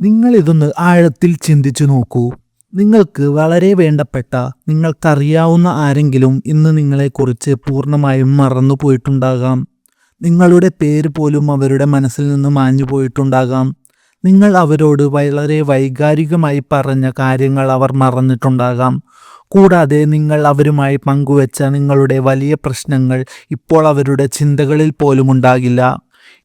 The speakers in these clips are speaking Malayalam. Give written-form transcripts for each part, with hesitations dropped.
നിങ്ങളിതൊന്ന് ആഴത്തിൽ ചിന്തിച്ചു നോക്കൂ. നിങ്ങൾക്ക് വളരെ വേണ്ടപ്പെട്ട, നിങ്ങൾക്കറിയാവുന്ന ആരെങ്കിലും ഇന്ന് നിങ്ങളെക്കുറിച്ച് പൂർണ്ണമായും മറന്നുപോയിട്ടുണ്ടാകാം. നിങ്ങളുടെ പേര് പോലും അവരുടെ മനസ്സിൽ നിന്ന് മാഞ്ഞു പോയിട്ടുണ്ടാകാം. നിങ്ങൾ അവരോട് വളരെ വൈകാരികമായി പറഞ്ഞ കാര്യങ്ങൾ അവർ മറന്നിട്ടുണ്ടാകാം. കൂടാതെ നിങ്ങൾ അവരുമായി പങ്കുവെച്ച നിങ്ങളുടെ വലിയ പ്രശ്നങ്ങൾ ഇപ്പോൾ അവരുടെ ചിന്തകളിൽ പോലും ഉണ്ടാകില്ല.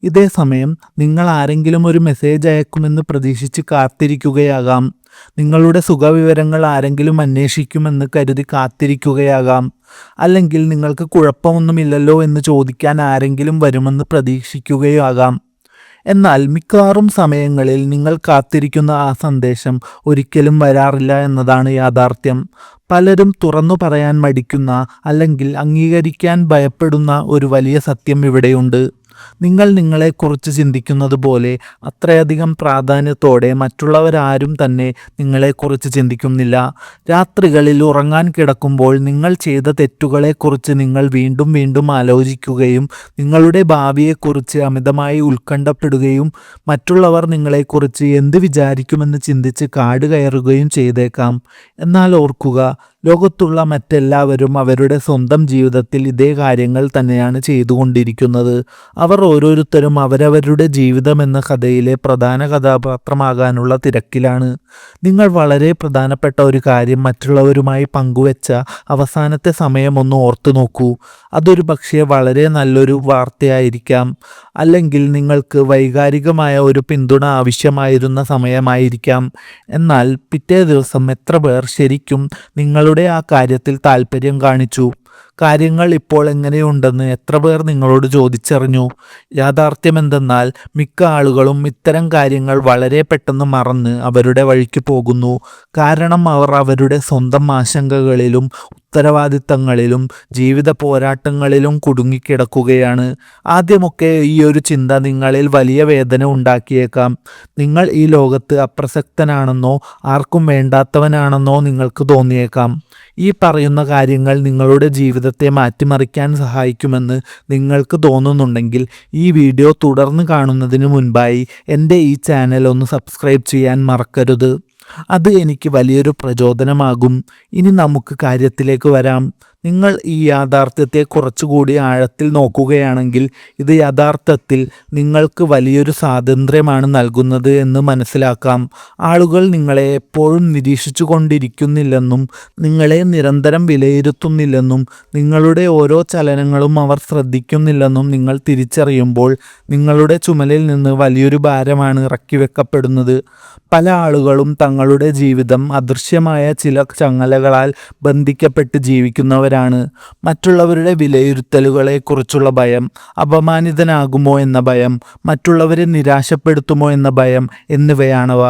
ഇതേ സമയം നിങ്ങൾ ആരെങ്കിലും ഒരു മെസ്സേജ് അയക്കുമെന്ന് പ്രതീക്ഷിച്ച് കാത്തിരിക്കുകയാകാം. നിങ്ങളുടെ സുഖവിവരങ്ങൾ ആരെങ്കിലും അന്വേഷിക്കുമെന്ന് കരുതി കാത്തിരിക്കുകയാകാം. അല്ലെങ്കിൽ നിങ്ങൾക്ക് കുഴപ്പമൊന്നുമില്ലല്ലോ എന്ന് ചോദിക്കാൻ ആരെങ്കിലും വരുമെന്ന് പ്രതീക്ഷിക്കുകയോ ആകാം. എന്നാൽ മിക്കവാറും സമയങ്ങളിൽ നിങ്ങൾ കാത്തിരിക്കുന്ന ആ സന്ദേശം ഒരിക്കലും വരാറില്ല എന്നതാണ് യാഥാർത്ഥ്യം. പലരും തുറന്നു പറയാൻ മടിക്കുന്ന, അല്ലെങ്കിൽ അംഗീകരിക്കാൻ ഭയപ്പെടുന്ന ഒരു വലിയ സത്യം ഇവിടെയുണ്ട്. നിങ്ങൾ നിങ്ങളെക്കുറിച്ച് ചിന്തിക്കുന്നത് പോലെ അത്രയധികം പ്രാധാന്യത്തോടെ മറ്റുള്ളവരാരും തന്നെ നിങ്ങളെക്കുറിച്ച് ചിന്തിക്കുന്നില്ല. രാത്രികളിൽ ഉറങ്ങാൻ കിടക്കുമ്പോൾ നിങ്ങൾ ചെയ്ത തെറ്റുകളെക്കുറിച്ച് നിങ്ങൾ വീണ്ടും വീണ്ടും ആലോചിക്കുകയും നിങ്ങളുടെ ഭാവിയെക്കുറിച്ച് അമിതമായി ഉത്കണ്ഠപ്പെടുകയും മറ്റുള്ളവർ നിങ്ങളെക്കുറിച്ച് എന്ത് വിചാരിക്കുമെന്ന് ചിന്തിച്ച് കാട് കയറുകയും ചെയ്തേക്കാം. എന്നാൽ ഓർക്കുക, ലോകത്തുള്ള മറ്റെല്ലാവരും അവരുടെ സ്വന്തം ജീവിതത്തിൽ ഇതേ കാര്യങ്ങൾ തന്നെയാണ് ചെയ്തുകൊണ്ടിരിക്കുന്നത്. അവർ ഓരോരുത്തരും അവരവരുടെ ജീവിതമെന്ന കഥയിലെ പ്രധാന കഥാപാത്രമാകാനുള്ള തിരക്കിലാണ്. നിങ്ങൾ വളരെ പ്രധാനപ്പെട്ട ഒരു കാര്യം മറ്റുള്ളവരുമായി പങ്കുവെച്ച അവസാനത്തെ സമയമൊന്ന് ഓർത്തു നോക്കൂ. അതൊരു പക്ഷേ വളരെ നല്ലൊരു വാർത്തയായിരിക്കാം, അല്ലെങ്കിൽ നിങ്ങൾക്ക് വൈകാരികമായ ഒരു പിന്തുണ ആവശ്യമായിരുന്ന സമയമായിരിക്കാം. എന്നാൽ പിറ്റേ ദിവസം എത്ര പേർ ശരിക്കും നിങ്ങളുടെ ആ കാര്യത്തിൽ താല്പര്യം കാണിച്ചു? കാര്യങ്ങൾ ഇപ്പോൾ എങ്ങനെയുണ്ടെന്ന് എത്ര പേർ നിങ്ങളോട് ചോദിച്ചറിഞ്ഞു? യാഥാർത്ഥ്യമെന്തെന്നാൽ മിക്ക ആളുകളും ഇത്തരം കാര്യങ്ങൾ വളരെ പെട്ടെന്ന് മറന്ന് അവരുടെ വഴിക്ക് പോകുന്നു. കാരണം അവർ അവരുടെ സ്വന്തം ആശങ്കകളിലും ഉത്തരവാദിത്തങ്ങളിലും ജീവിത പോരാട്ടങ്ങളിലും കുടുങ്ങിക്കിടക്കുകയാണ്. ആദ്യമൊക്കെ ഈ ഒരു ചിന്ത നിങ്ങളിൽ വലിയ വേദന ഉണ്ടാക്കിയേക്കാം. നിങ്ങൾ ഈ ലോകത്ത് അപ്രസക്തനാണെന്നോ ആർക്കും വേണ്ടാത്തവനാണെന്നോ നിങ്ങൾക്ക് തോന്നിയേക്കാം. ഈ പറയുന്ന കാര്യങ്ങൾ നിങ്ങളുടെ ജീവിതത്തെ മാറ്റിമറിക്കാൻ സഹായിക്കുമെന്ന് നിങ്ങൾക്ക് തോന്നുന്നുണ്ടെങ്കിൽ ഈ വീഡിയോ തുടർന്ന് കാണുന്നതിന് മുൻപായി എൻ്റെ ഈ ചാനൽ ഒന്ന് സബ്സ്ക്രൈബ് ചെയ്യാൻ മറക്കരുത്. അത് എനിക്ക് വലിയൊരു പ്രചോദനമാകും. ഇനി നമുക്ക് കാര്യത്തിലേക്ക് വരാം. നിങ്ങൾ ഈ യാഥാർത്ഥ്യത്തെ കുറച്ചുകൂടി ആഴത്തിൽ നോക്കുകയാണെങ്കിൽ ഇത് യഥാർത്ഥത്തിൽ നിങ്ങൾക്ക് വലിയൊരു സ്വാതന്ത്ര്യമാണ് നൽകുന്നത് എന്ന് മനസ്സിലാക്കാം. ആളുകൾ നിങ്ങളെ എപ്പോഴും നിരീക്ഷിച്ചു കൊണ്ടിരിക്കുന്നില്ലെന്നും നിങ്ങളെ നിരന്തരം വിലയിരുത്തുന്നില്ലെന്നും നിങ്ങളുടെ ഓരോ ചലനങ്ങളും അവർ ശ്രദ്ധിക്കുന്നില്ലെന്നും നിങ്ങൾ തിരിച്ചറിയുമ്പോൾ നിങ്ങളുടെ ചുമലിൽ നിന്ന് വലിയൊരു ഭാരമാണ് ഇറക്കി വെക്കപ്പെടുന്നത്. പല ആളുകളും തങ്ങളുടെ ജീവിതം അദൃശ്യമായ ചില ചങ്ങലകളാൽ ബന്ധിക്കപ്പെട്ട് ജീവിക്കുന്നവരാണ്. മറ്റുള്ളവരുടെ വിലയിരുത്തലുകളെക്കുറിച്ചുള്ള ഭയം, അപമാനിതനാകുമോ എന്ന ഭയം, മറ്റുള്ളവരെ നിരാശപ്പെടുത്തുമോ എന്ന ഭയം എന്നിവയാണവ.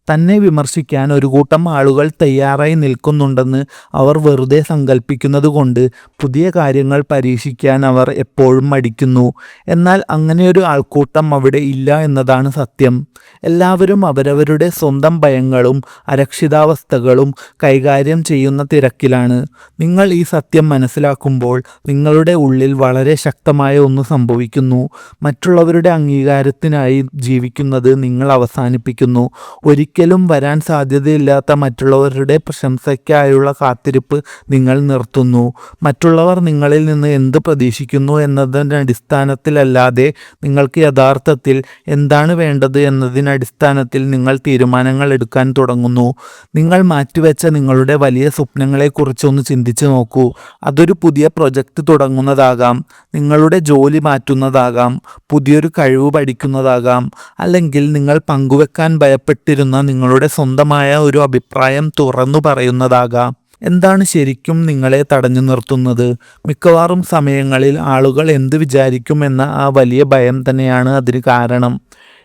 തന്നെ വിമർശിക്കാൻ ഒരു കൂട്ടം ആളുകൾ തയ്യാറായി നിൽക്കുന്നുണ്ടെന്ന് അവർ വെറുതെ സങ്കല്പിക്കുന്നത് കൊണ്ട് പുതിയ കാര്യങ്ങൾ പരീക്ഷിക്കാൻ അവർ എപ്പോഴും മടിക്കുന്നു. എന്നാൽ അങ്ങനെയൊരു ആൾക്കൂട്ടം അവിടെ ഇല്ല എന്നതാണ് സത്യം. എല്ലാവരും അവരവരുടെ സ്വന്തം ഭയങ്ങളും അരക്ഷിതാവസ്ഥകളും കൈകാര്യം ചെയ്യുന്ന തിരക്കിലാണ്. നിങ്ങൾ ഈ സത്യം മനസ്സിലാക്കുമ്പോൾ നിങ്ങളുടെ ഉള്ളിൽ വളരെ ശക്തമായ ഒന്ന് സംഭവിക്കുന്നു. മറ്റുള്ളവരുടെ അംഗീകാരത്തിനായി ജീവിക്കുന്നത് നിങ്ങൾ അവസാനിപ്പിക്കുന്നു. ഒരിക്കലും വരാൻ സാധ്യതയില്ലാത്ത മറ്റുള്ളവരുടെ പ്രശംസയ്ക്കായുള്ള കാത്തിരിപ്പ് നിങ്ങൾ നിർത്തുന്നു. മറ്റുള്ളവർ നിങ്ങളിൽ നിന്ന് എന്ത് പ്രതീക്ഷിക്കുന്നു എന്നതിൻ്റെ അടിസ്ഥാനത്തിലല്ലാതെ നിങ്ങൾക്ക് യഥാർത്ഥത്തിൽ എന്താണ് വേണ്ടത് എന്നതിനടിസ്ഥാനത്തിൽ നിങ്ങൾ തീരുമാനങ്ങൾ എടുക്കാൻ തുടങ്ങുന്നു. നിങ്ങൾ മാറ്റിവെച്ച നിങ്ങളുടെ വലിയ സ്വപ്നങ്ങളെക്കുറിച്ചൊന്ന് ചിന്തിച്ചു നോക്കൂ. അതൊരു പുതിയ പ്രൊജക്റ്റ് തുടങ്ങുന്നതാകാം, നിങ്ങളുടെ ജോലി മാറ്റുന്നതാകാം, പുതിയൊരു കഴിവ് പഠിക്കുന്നതാകാം, അല്ലെങ്കിൽ നിങ്ങൾ പങ്കുവെക്കാൻ ഭയപ്പെട്ടിരുന്ന നിങ്ങളുടെ സ്വന്തമായ ഒരു അഭിപ്രായം തുറന്നു പറയുന്നതാകാം. എന്താണ് ശരിക്കും നിങ്ങളെ തടഞ്ഞു നിർത്തുന്നത്? മിക്കവാറും സമയങ്ങളിൽ ആളുകൾ എന്ത് വിചാരിക്കും എന്ന ആ വലിയ ഭയം തന്നെയാണ് അതിന് കാരണം.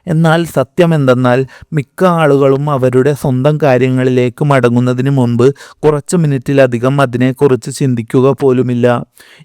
എന്നാൽ സത്യമെന്തെന്നാൽ മിക്ക ആളുകളും അവരുടെ സ്വന്തം കാര്യങ്ങളിലേക്ക് മടങ്ങുന്നതിന് മുൻപ് കുറച്ച് മിനിറ്റിലധികം അതിനെക്കുറിച്ച് ചിന്തിക്കുക പോലുമില്ല.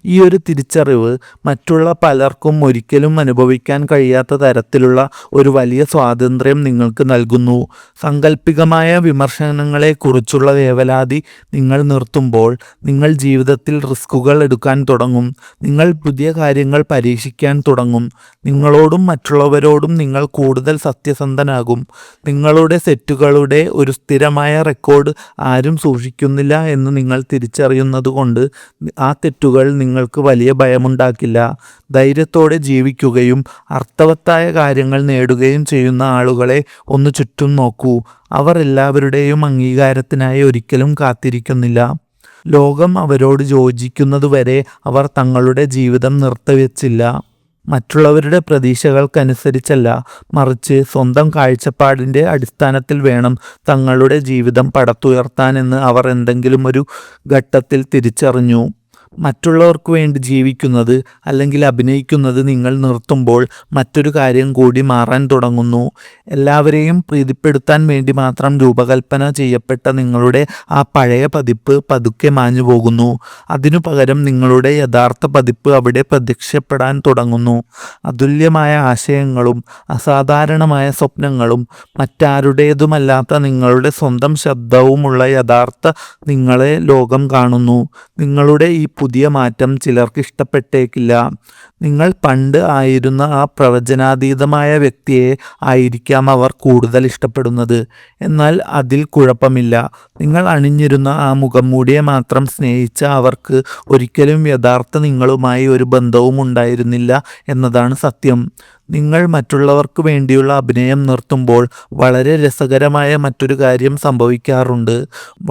ഈ ഒരു തിരിച്ചറിവ് മറ്റുള്ള പലർക്കും ഒരിക്കലും അനുഭവിക്കാൻ കഴിയാത്ത തരത്തിലുള്ള ഒരു വലിയ സ്വാതന്ത്ര്യം നിങ്ങൾക്ക് നൽകുന്നു. സാങ്കല്പികമായ വിമർശനങ്ങളെക്കുറിച്ചുള്ള വേവലാതി നിങ്ങൾ നിർത്തുമ്പോൾ നിങ്ങൾ ജീവിതത്തിൽ റിസ്കുകൾ എടുക്കാൻ തുടങ്ങും. നിങ്ങൾ പുതിയ കാര്യങ്ങൾ പരീക്ഷിക്കാൻ തുടങ്ങും. നിങ്ങളോടും മറ്റുള്ളവരോടും നിങ്ങൾ കൂടുതൽ സത്യസന്ധനാകും. നിങ്ങളുടെ തെറ്റുകളുടെ ഒരു സ്ഥിരമായ റെക്കോർഡ് ആരും സൂക്ഷിക്കുന്നില്ല എന്ന് നിങ്ങൾ തിരിച്ചറിയുന്നതുകൊണ്ട് ആ തെറ്റുകൾ നിങ്ങൾക്ക് വലിയ ഭയമുണ്ടാക്കില്ല. ധൈര്യത്തോടെ ജീവിക്കുകയും അർത്ഥവത്തായ കാര്യങ്ങൾ നേടുകയും ചെയ്യുന്ന ആളുകളെ ഒന്ന് ചുറ്റും നോക്കൂ. അവർ എല്ലാവരുടെയും അംഗീകാരത്തിനായി ഒരിക്കലും കാത്തിരിക്കുന്നില്ല. ലോകം അവരോട് യോജിക്കുന്നതുവരെ അവർ തങ്ങളുടെ ജീവിതം നിർത്തിവെച്ചില്ല. മറ്റുള്ളവരുടെ പ്രതീക്ഷകൾക്കനുസരിച്ചല്ല, മറിച്ച് സ്വന്തം കാഴ്ചപ്പാടിൻ്റെ അടിസ്ഥാനത്തിൽ വേണം തങ്ങളുടെ ജീവിതം പടുത്തുയർത്താനെന്ന് അവർ എന്തെങ്കിലും ഒരു ഘട്ടത്തിൽ തിരിച്ചറിഞ്ഞു. മറ്റുള്ളവർക്ക് വേണ്ടി ജീവിക്കുന്നത് അല്ലെങ്കിൽ അഭിനയിക്കുന്നത് നിങ്ങൾ നിർത്തുമ്പോൾ മറ്റൊരു കാര്യം കൂടി മാറാൻ തുടങ്ങുന്നു. എല്ലാവരെയും പ്രീതിപ്പെടുത്താൻ വേണ്ടി മാത്രം രൂപകൽപ്പന ചെയ്യപ്പെട്ട നിങ്ങളുടെ ആ പഴയ പതിപ്പ് പതുക്കെ മാഞ്ഞു പോകുന്നു. അതിനു പകരം നിങ്ങളുടെ യഥാർത്ഥ പതിപ്പ് അവിടെ പ്രത്യക്ഷപ്പെടാൻ തുടങ്ങുന്നു. അതുല്യമായ ആശയങ്ങളും അസാധാരണമായ സ്വപ്നങ്ങളും മറ്റാരുടേതുമല്ലാത്ത നിങ്ങളുടെ സ്വന്തം ശബ്ദവുമുള്ള യഥാർത്ഥ നിങ്ങളെ ലോകം കാണുന്നു. നിങ്ങളുടെ ഈ പുതിയ മാറ്റം ചിലർക്ക് ഇഷ്ടപ്പെട്ടേക്കില്ല. നിങ്ങൾ പണ്ട് ആയിരുന്ന ആ പ്രവചനാതീതമായ വ്യക്തിയെ ആയിരിക്കാം അവർ കൂടുതൽ ഇഷ്ടപ്പെടുന്നത്. എന്നാൽ അതിൽ കുഴപ്പമില്ല. നിങ്ങൾ അണിഞ്ഞിരുന്ന ആ മുഖംമൂടിയെ മാത്രം സ്നേഹിച്ച അവർക്ക് ഒരിക്കലും യഥാർത്ഥ നിങ്ങളുമായി ഒരു ബന്ധവും ഉണ്ടായിരുന്നില്ല എന്നതാണ് സത്യം. നിങ്ങൾ മറ്റുള്ളവർക്ക് വേണ്ടിയുള്ള അഭിനയം നിർത്തുമ്പോൾ വളരെ രസകരമായ മറ്റൊരു കാര്യം സംഭവിക്കാറുണ്ട്.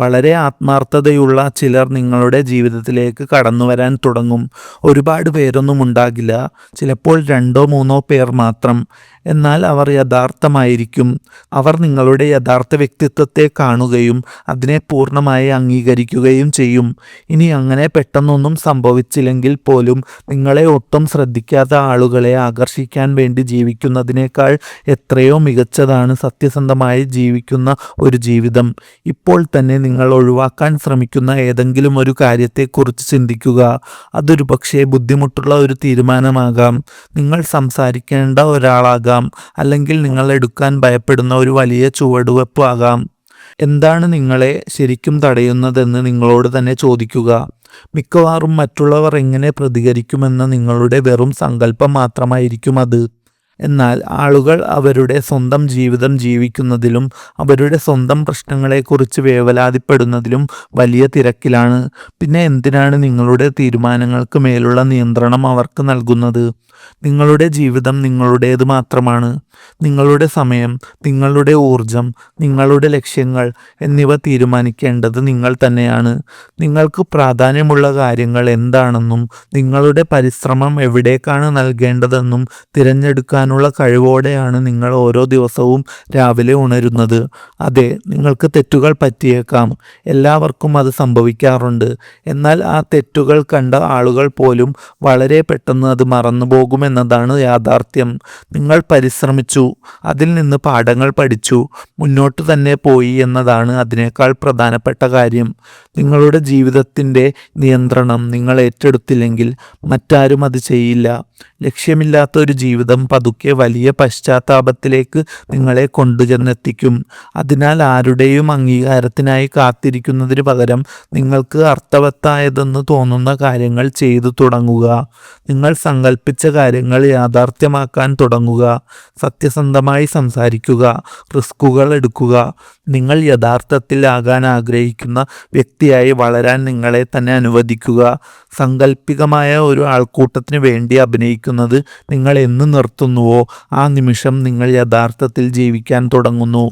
വളരെ ആത്മാർത്ഥതയുള്ള ചിലർ നിങ്ങളുടെ ജീവിതത്തിലേക്ക് കടന്നു വരാൻ തുടങ്ങും. ഒരുപാട് പേരൊന്നും ഉണ്ടാകില്ല, ചിലപ്പോൾ 2-3 പേർ മാത്രം. എന്നാൽ അവർ യഥാർത്ഥമായിരിക്കും. അവർ നിങ്ങളുടെ യഥാർത്ഥ വ്യക്തിത്വത്തെ കാണുകയും അതിനെ പൂർണ്ണമായി അംഗീകരിക്കുകയും ചെയ്യും. ഇനി അങ്ങനെ പെട്ടെന്നൊന്നും സംഭവിച്ചില്ലെങ്കിൽ പോലും നിങ്ങളെ ഒട്ടും ശ്രദ്ധിക്കാത്ത ആളുകളെ ആകർഷിക്കാൻ വേണ്ടി ജീവിക്കുന്നതിനേക്കാൾ എത്രയോ മികച്ചതാണ് സത്യസന്ധമായി ജീവിക്കുന്ന ഒരു ജീവിതം. ഇപ്പോൾ തന്നെ നിങ്ങൾ ഒഴിവാക്കാൻ ശ്രമിക്കുന്ന ഏതെങ്കിലും ഒരു കാര്യത്തെക്കുറിച്ച് ചിന്തിക്കുക. അതൊരു പക്ഷേ ബുദ്ധിമുട്ടുള്ള ഒരു തീരുമാനമാകാം, നിങ്ങൾ സംസാരിക്കേണ്ട ഒരാളാകാം, അല്ലെങ്കിൽ നിങ്ങൾ എടുക്കാൻ ഭയപ്പെടുന്ന ഒരു വലിയ ചുവടുവെപ്പ് ആകാം. എന്താണ് നിങ്ങളെ ശരിക്കും തടയുന്നതെന്ന് നിങ്ങളോട് തന്നെ ചോദിക്കുക. മിക്കവാറും മറ്റുള്ളവർ എങ്ങനെ പ്രതികരിക്കുമെന്ന നിങ്ങളുടെ വെറും സങ്കല്പം മാത്രമായിരിക്കും അത്. എന്നാൽ ആളുകൾ അവരുടെ സ്വന്തം ജീവിതം ജീവിക്കുന്നതിലും അവരുടെ സ്വന്തം പ്രശ്നങ്ങളെക്കുറിച്ച് വേവലാതിപ്പെടുന്നതിലും വലിയ തിരക്കിലാണ്. പിന്നെ എന്തിനാണ് നിങ്ങളുടെ തീരുമാനങ്ങൾക്ക് മേലുള്ള നിയന്ത്രണം അവർക്ക് നൽകുന്നത്? നിങ്ങളുടെ ജീവിതം നിങ്ങളുടേത് മാത്രമാണ്. നിങ്ങളുടെ സമയം, നിങ്ങളുടെ ഊർജം, നിങ്ങളുടെ ലക്ഷ്യങ്ങൾ എന്നിവ തീരുമാനിക്കേണ്ടത് നിങ്ങൾ തന്നെയാണ്. നിങ്ങൾക്ക് പ്രാധാന്യമുള്ള കാര്യങ്ങൾ എന്താണെന്നും നിങ്ങളുടെ പരിശ്രമം എവിടേക്കാണ് നൽകേണ്ടതെന്നും തിരഞ്ഞെടുക്കാനുള്ള കഴിവോടെയാണ് നിങ്ങൾ ഓരോ ദിവസവും രാവിലെ ഉണരുന്നത്. അതെ, നിങ്ങൾക്ക് തെറ്റുകൾ പറ്റിയേക്കാം. എല്ലാവർക്കും അത് സംഭവിക്കാറുണ്ട്. എന്നാൽ ആ തെറ്റുകൾ കണ്ട ആളുകൾ പോലും വളരെ പെട്ടെന്ന് അത് മറന്നുപോകുമെന്നതാണ് യാഥാർത്ഥ്യം. നിങ്ങൾ പരിശ്രമിച്ചു, അതിൽ നിന്ന് പാഠങ്ങൾ പഠിച്ചു, മുന്നോട്ട് തന്നെ പോയി എന്നതാണ് അതിനേക്കാൾ പ്രധാനപ്പെട്ട കാര്യം. നിങ്ങളുടെ ജീവിതത്തിൻ്റെ നിയന്ത്രണം നിങ്ങൾ ഏറ്റെടുത്തില്ലെങ്കിൽ മറ്റാരും അത് ചെയ്യില്ല. ലക്ഷ്യമില്ലാത്ത ഒരു ജീവിതം പതുക്കെ വലിയ പശ്ചാത്താപത്തിലേക്ക് നിങ്ങളെ കൊണ്ടുചെന്നെത്തിക്കും. അതിനാൽ ആരുടെയും അംഗീകാരത്തിനായി കാത്തിരിക്കുന്നതിന് പകരം നിങ്ങൾക്ക് അർത്ഥവത്തായതെന്ന് തോന്നുന്ന കാര്യങ്ങൾ ചെയ്തു തുടങ്ങുക. നിങ്ങൾ സങ്കല്പിച്ച കാര്യങ്ങൾ യാഥാർത്ഥ്യമാക്കാൻ തുടങ്ങുക. സത്യസന്ധമായി സംസാരിക്കുക, റിസ്കുകൾ എടുക്കുക. നിങ്ങൾ യഥാർത്ഥത്തിൽ ആകാൻ ആഗ്രഹിക്കുന്ന വ്യക്തിയായി വളരാൻ നിങ്ങളെ തന്നെ അനുവദിക്കുക. സങ്കല്പികമായ ഒരു ആൾക്കൂട്ടത്തിന് വേണ്ടി അഭിനയിക്കുന്നത് നിങ്ങൾ എന്ന് നിർത്തുന്നുവോ ആ നിമിഷം നിങ്ങൾ യഥാർത്ഥത്തിൽ ജീവിക്കാൻ തുടങ്ങുന്നു.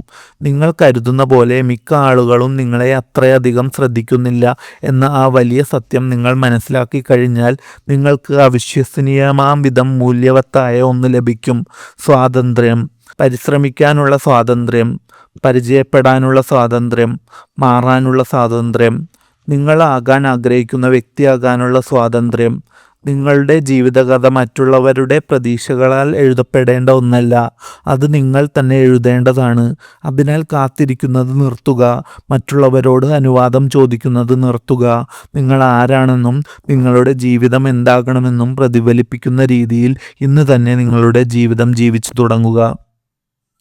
നിങ്ങൾ കരുതുന്ന പോലെ മിക്ക ആളുകളും നിങ്ങളെ അത്രയധികം ശ്രദ്ധിക്കുന്നില്ല എന്ന ആ വലിയ സത്യം നിങ്ങൾ മനസ്സിലാക്കി കഴിഞ്ഞാൽ നിങ്ങൾക്ക് അവിശ്വസനീയമാം വിധം മൂല്യവത്തായ ഒന്ന് ലഭിക്കും. സ്വാതന്ത്ര്യം. പരിശ്രമിക്കാനുള്ള സ്വാതന്ത്ര്യം, പരിചയപ്പെടാനുള്ള സ്വാതന്ത്ര്യം, മാറാനുള്ള സ്വാതന്ത്ര്യം, നിങ്ങളാകാൻ ആഗ്രഹിക്കുന്ന വ്യക്തിയാകാനുള്ള സ്വാതന്ത്ര്യം. നിങ്ങളുടെ ജീവിതകഥ മറ്റുള്ളവരുടെ പ്രതീക്ഷകളാൽ എഴുതപ്പെടേണ്ട ഒന്നല്ല, അത് നിങ്ങൾ തന്നെ എഴുതേണ്ടതാണ്. അതിനാൽ കാത്തിരിക്കുന്നത് നിർത്തുക, മറ്റുള്ളവരോട് അനുവാദം ചോദിക്കുന്നത് നിർത്തുക. നിങ്ങൾ ആരാണെന്നും നിങ്ങളുടെ ജീവിതം എന്താകണമെന്നും പ്രതിഫലിപ്പിക്കുന്ന രീതിയിൽ ഇന്ന് തന്നെ നിങ്ങളുടെ ജീവിതം ജീവിച്ചു തുടങ്ങുക.